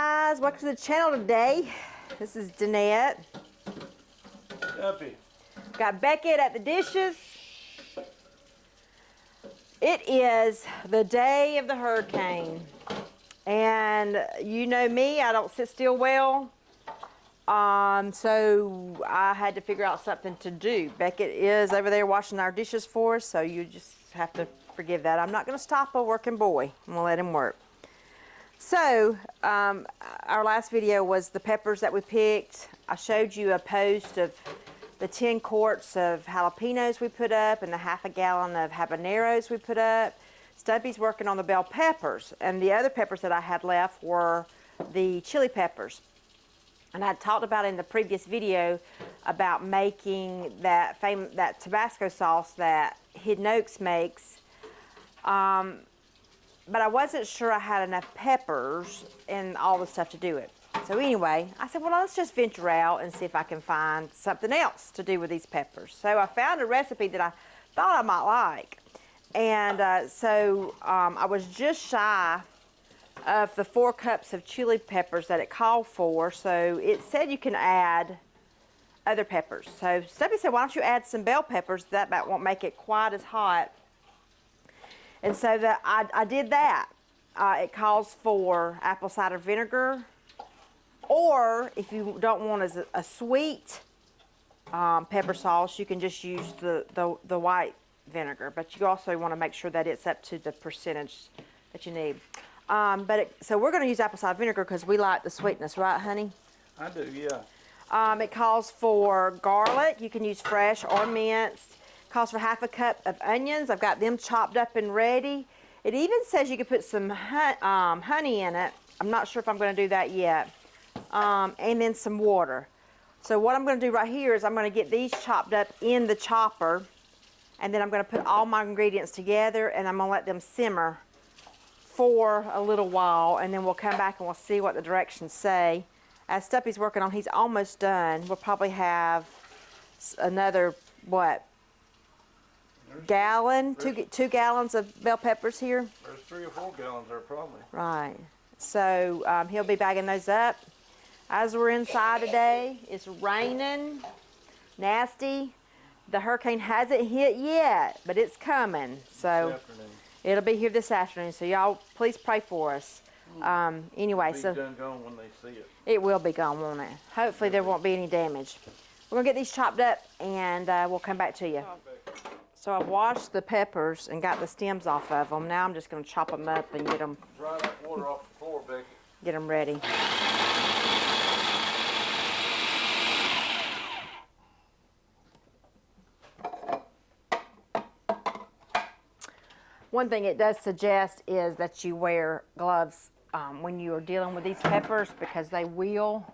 guys, welcome to the channel today. This is Danette. Happy. Got Beckett at the dishes. It is the day of the hurricane. And you know me, I don't sit still well. So I had to figure out something to do. Beckett is over there washing our dishes for us, so you just have to forgive that. I'm not going to stop a working boy. I'm going to let him work. So, our last video was the peppers that we picked. I showed you a post of the 10 quarts of jalapenos we put up and the half a gallon of habaneros we put up. Stumpy's working on the bell peppers, and the other peppers that I had left were the chili peppers. And I talked about in the previous video about making that Tabasco sauce that Hidden Oaks makes. But I wasn't sure I had enough peppers and all the stuff to do it. So anyway, I said, well, let's just venture out and see if I can find something else to do with these peppers. So I found a recipe that I thought I might like. And I was just shy of the 4 cups of chili peppers that it called for. So it said you can add other peppers. So Stubby said, why don't you add some bell peppers? That won't make it quite as hot. And so I did that. It calls for apple cider vinegar, or if you don't want a sweet pepper sauce, you can just use the white vinegar. But you also want to make sure that it's up to the percentage that you need. So we're going to use apple cider vinegar because we like the sweetness, right, honey? I do, yeah. It calls for garlic. You can use fresh or minced. Calls for half a cup of onions. I've got them chopped up and ready. It even says you can put some honey in it. I'm not sure if I'm going to do that yet. And then some water. So what I'm going to do right here is I'm going to get these chopped up in the chopper, and then I'm going to put all my ingredients together, and I'm going to let them simmer for a little while, and then we'll come back and we'll see what the directions say. As Stumpy's working on, he's almost done. We'll probably have another, what, gallon, two gallons of bell peppers here. There's 3 or 4 gallons there probably. Right. So he'll be bagging those up. As we're inside today, it's raining, nasty. The hurricane hasn't hit yet, but it's coming. So it'll be here this afternoon. So y'all, please pray for us. Anyway, it'll be done gone when they see it. It will be gone, won't it? Hopefully there won't be any damage. We're gonna get these chopped up, and we'll come back to you. So I've washed the peppers and got the stems off of them. Now I'm just going to chop them up and get them. Dry that water off the floor, Becky. Get them ready. One thing it does suggest is that you wear gloves when you are dealing with these peppers, because they will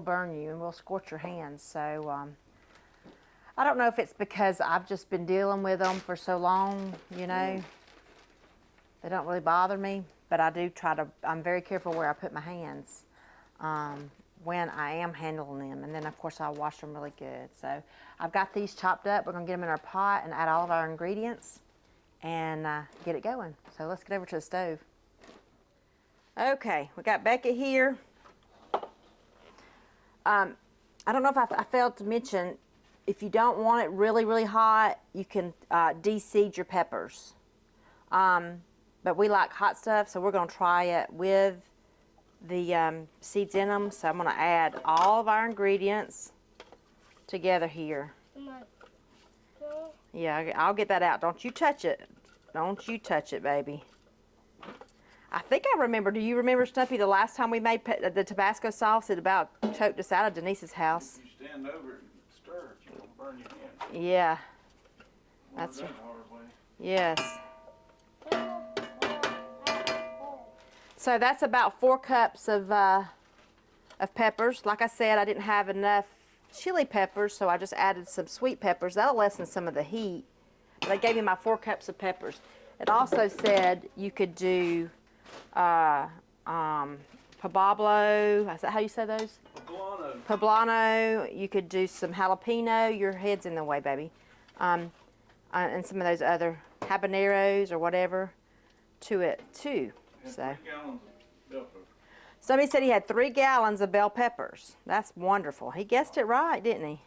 burn you and will scorch your hands. So I don't know if it's because I've just been dealing with them for so long, you know. They don't really bother me, but I do I'm very careful where I put my hands when I am handling them. And then, of course, I'll wash them really good. So I've got these chopped up. We're going to get them in our pot and add all of our ingredients and get it going. So let's get over to the stove. Okay, we got Beckett here. I don't know if I failed to mention, if you don't want it really, really hot, you can de-seed your peppers. But we like hot stuff, so we're going to try it with the seeds in them. So I'm going to add all of our ingredients together here. Yeah, I'll get that out. Don't you touch it. Don't you touch it, baby. I think I remember. Do you remember, Stumpy, the last time we made the Tabasco sauce? It about choked us out of Denise's house. You stand over it and stir it, you'll burn your hand. Yeah. That's right. Yes. So that's about 4 cups of peppers. Like I said, I didn't have enough chili peppers, so I just added some sweet peppers. That'll lessen some of the heat. But they gave me my 4 cups of peppers. It also said you could do poblano. Is that how you say those? Poblano. Poblano. You could do some jalapeno. Your head's in the way, baby. And some of those other habaneros or whatever to it too. And So 3 gallons Bell pepper. Somebody said he had 3 gallons of bell peppers. That's wonderful. He guessed it right, didn't he?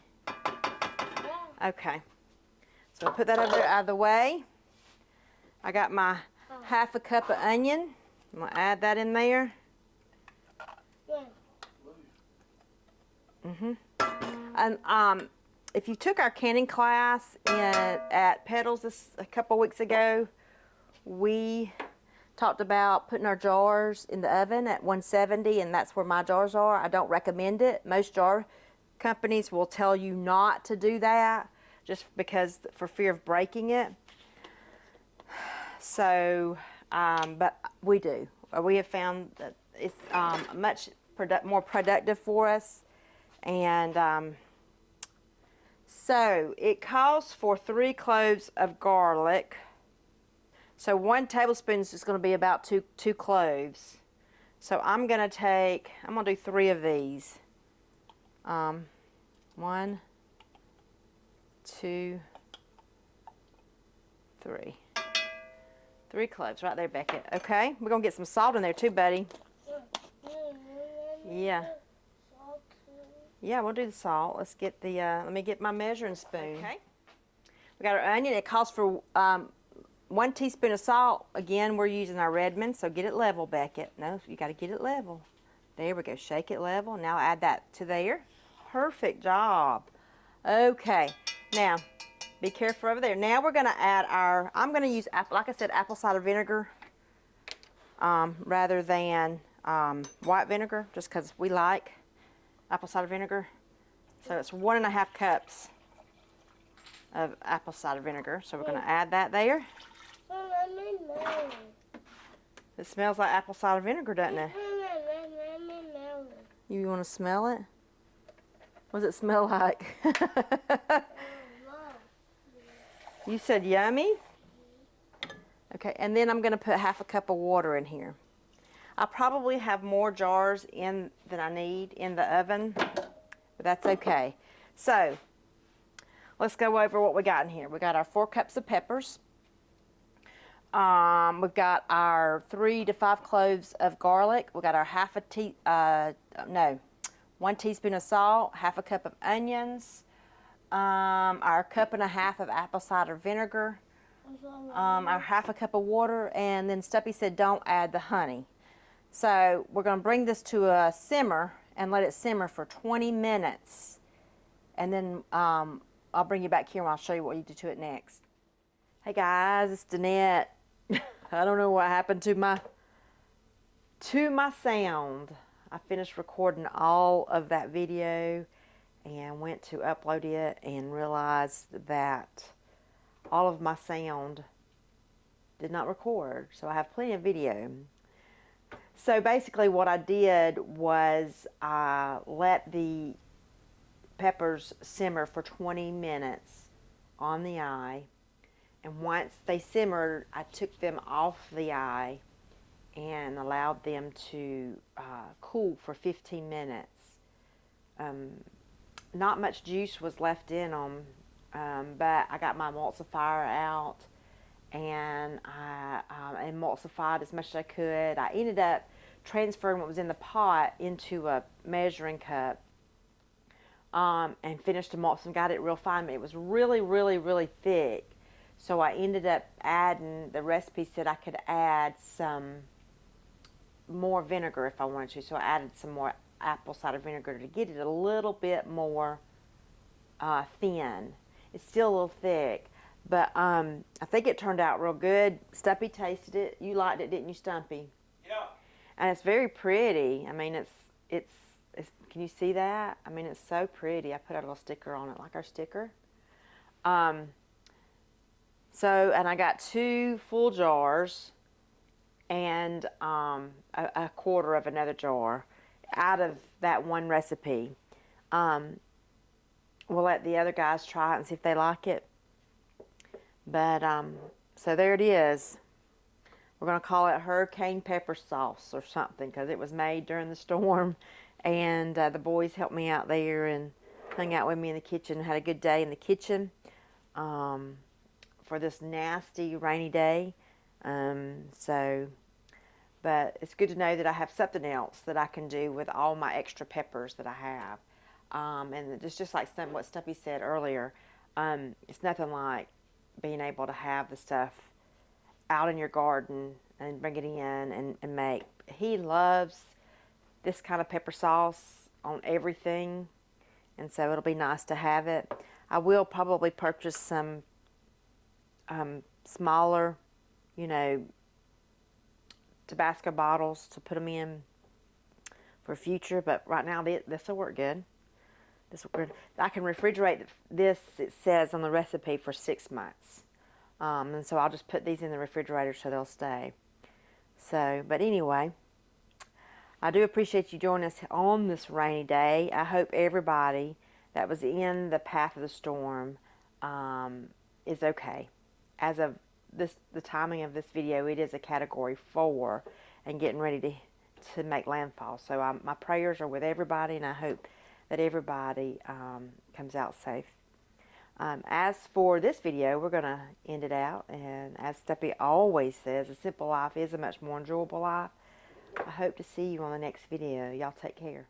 Okay. So I'll put that over there out of the way. I got my half a cup of onion. I'm going to add that in there. And if you took our canning class at Petals a couple weeks ago, we talked about putting our jars in the oven at 170, and that's where my jars are. I don't recommend it. Most jar companies will tell you not to do that just because for fear of breaking it. So, but we do. We have found that it's much more productive for us. And so it calls for 3 cloves of garlic. So 1 tablespoon is just going to be about two cloves. So I'm going to do 3 of these. 1, 2, 3. 3 cloves right there, Beckett. Okay, we're going to get some salt in there too, buddy. Yeah. Yeah, we'll do the salt. Let's get the, let me get my measuring spoon. Okay. We got our onion. It calls for 1 teaspoon of salt. Again, we're using our Redmond, so get it level, Beckett. No, you got to get it level. There we go. Shake it level. Now add that to there. Perfect job. Okay. Now, be careful over there. Now we're going to add I'm going to use, like I said, apple cider vinegar rather than white vinegar, just because we like apple cider vinegar. So it's 1.5 cups of apple cider vinegar. So we're going to add that there. It smells like apple cider vinegar, doesn't it? You want to smell it? What does it smell like? You said yummy? Okay, and then I'm going to put 1/2 cup of water in here. I probably have more jars than I need in the oven, but that's okay. So, let's go over what we got in here. We got our 4 cups of peppers. We've got our 3 to 5 cloves of garlic. We got our 1 teaspoon of salt, 1/2 cup of onions, our 1.5 cups of apple cider vinegar, our 1/2 cup of water, and then Stuppy said don't add the honey. So we're going to bring this to a simmer and let it simmer for 20 minutes. And then I'll bring you back here and I'll show you what you do to it next. Hey guys, it's Danette. I don't know what happened to my sound. I finished recording all of that video and went to upload it and realized that all of my sound did not record. So I have plenty of video. So basically what I did was I let the peppers simmer for 20 minutes on the eye. And once they simmered, I took them off the eye and allowed them to cool for 15 minutes. Not much juice was left in them, but I got my emulsifier out and I emulsified as much as I could. I ended up transferring what was in the pot into a measuring cup and finished emulsifying, got it real fine, but it was really, really, really thick. So I ended up adding, the recipe said I could add some more vinegar if I wanted to. So I added some more apple cider vinegar to get it a little bit more thin. It's still a little thick, but I think it turned out real good. Stumpy tasted it. You liked it, didn't you, Stumpy? Yeah. And it's very pretty. I mean, it's can you see that? I mean, it's so pretty. I put a little sticker on it, like our sticker. So, and I got 2 full jars and a quarter of another jar out of that one recipe. We'll let the other guys try it and see if they like it. But, so there it is. We're going to call it Hurricane Pepper Sauce or something because it was made during the storm. And the boys helped me out there and hung out with me in the kitchen and had a good day in the kitchen. For this nasty rainy day. So But it's good to know that I have something else that I can do with all my extra peppers that I have. And it's just like what Stumpy said earlier. It's nothing like being able to have the stuff out in your garden and bring it in and make. He loves this kind of pepper sauce on everything, and so it'll be nice to have it. I will probably purchase some smaller, you know, Tabasco bottles to put them in for future, but right now this will work good. This will work good. I can refrigerate this, it says on the recipe, for 6 months. And so I'll just put these in the refrigerator so they'll stay. So, but anyway, I do appreciate you joining us on this rainy day. I hope everybody that was in the path of the storm is okay. As of the timing of this video, it is a Category 4 and getting ready to make landfall. So my prayers are with everybody, and I hope that everybody comes out safe. As for this video, we're going to end it out. And as Steppy always says, a simple life is a much more enjoyable life. I hope to see you on the next video. Y'all take care.